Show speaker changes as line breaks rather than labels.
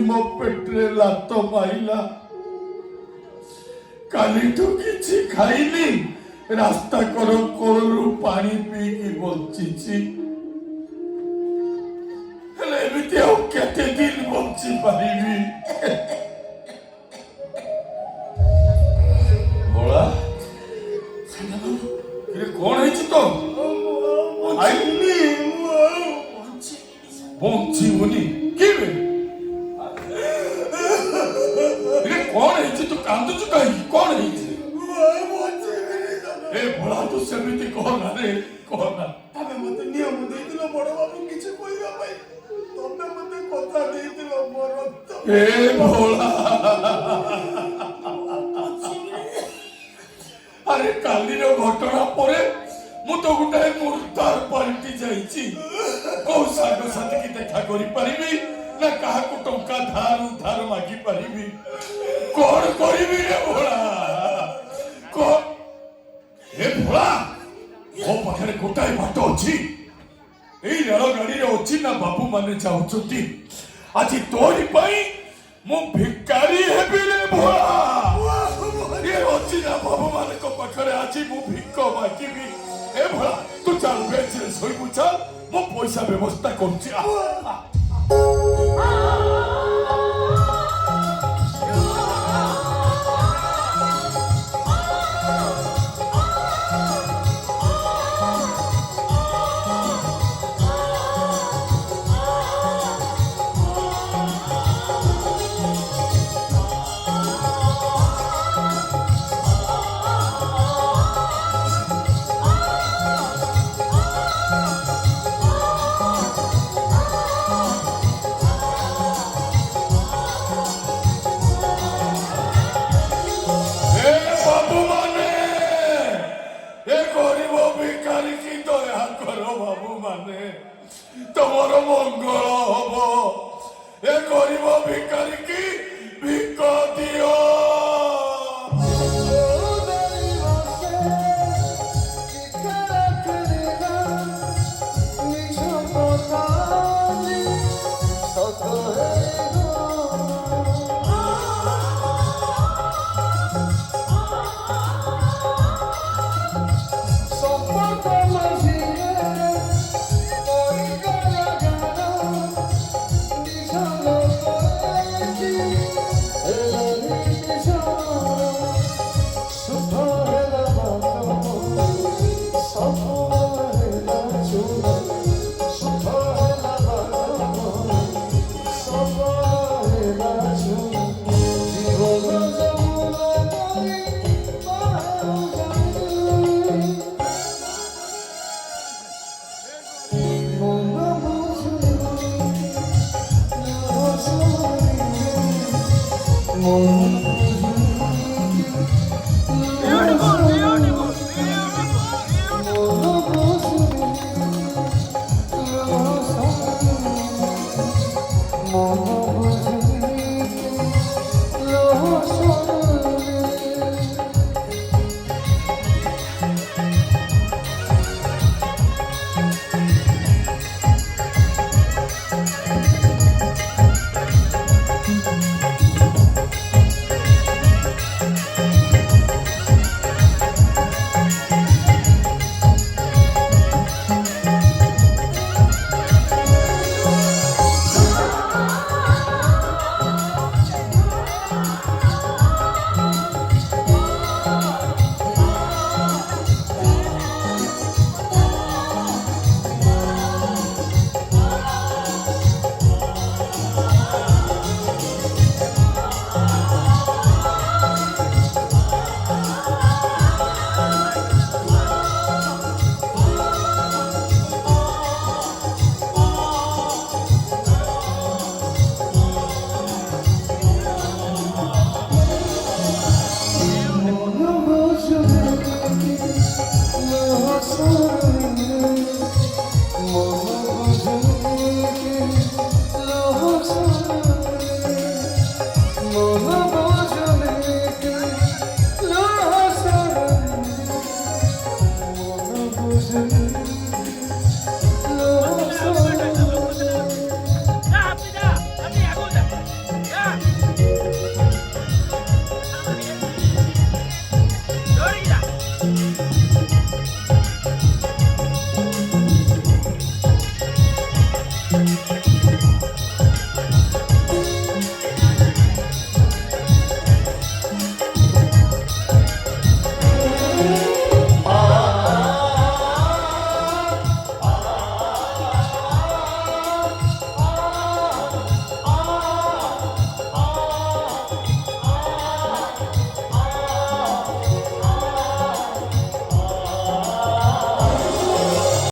ମୋ ପେଟରେ ଲାତ ମାଇଲା। କାଲିଠୁ କିଛି ଖାଇନି, ରାସ୍ତା କୋରରୁ ପାଣି ପିଇକି ବଞ୍ଚିଛି। ହେଲେ ଏମିତି ଆଉ କେତେ ଦିନ ବଞ୍ଚି ପାରିବି? ଭୋଳା, କଣ ହେଇଛି ତ? ବଞ୍ଚିବୁନି କେବେ? କଣ ହେଇଛି? ତୁ କାନ୍ଦୁଛୁ କାହିଁକି? କଣ ହେଇଛି? ଏ ଭୋଳା, ତୁ ସେମିତି କହନା ରେ, କହନା।
ତମେ ମତେ ନିୟମ ଦେଇଥିଲ ବଡ ବାବୁ କିଛି କହିବା ପାଇଁ। ତମେ ମତେ କଥା ଦେଇଥିଲ ମୋ ରକ୍ତ।
ଏ ଭୋଳା, ଆରେ କାଲିର ଘଟଣା ପରେ ମୁଁ ତ ଗୋଟାଏ ମୁର୍ଦାର ପାଲଟି ଯାଇଛି। କୋଉ ସାଙ୍ଗସାଥୀକି ଦେଖା କରିପାରିବି ନା କାହାକୁ ଟଙ୍କା ଧାର ଉଧାର ମାଗି ପାରିବି? କଣ କରିବି ରେ ଭୋଳା? ଏ ଭୋଳା, ମୋ ପାଖରେ ଗୋଟାଏ ବାଟ ଅଛି। ଏଇ ରେଳ ଗାଡିରେ ଅଛି ନା ବାବୁ ମାନେ ଯାଉଛନ୍ତି। ଆଜି ତୋରି ପାଇଁ ମୁଁ ଭିକାରୀ ହେବି ରେ ଭୋଳା। ଏ ଅଛି ନା ବାବୁ ମାନଙ୍କ ପାଖରେ ଆଜି ମୁଁ ଭିକ ମାଗିବି। ଏ ଭୋଳା, ତୁ ଚାଲ ବେଞ୍ଚରେ ଶୋଇବୁ, ଚାଲ, ମୁଁ ପଇସା ବ୍ୟବସ୍ଥା କରୁଛି। ତମର ମଙ୍ଗଳ ହବ। ଏ ଗରିବ ଭିକାରୀ କି ଭିକ ଦିଅ।
Beautiful.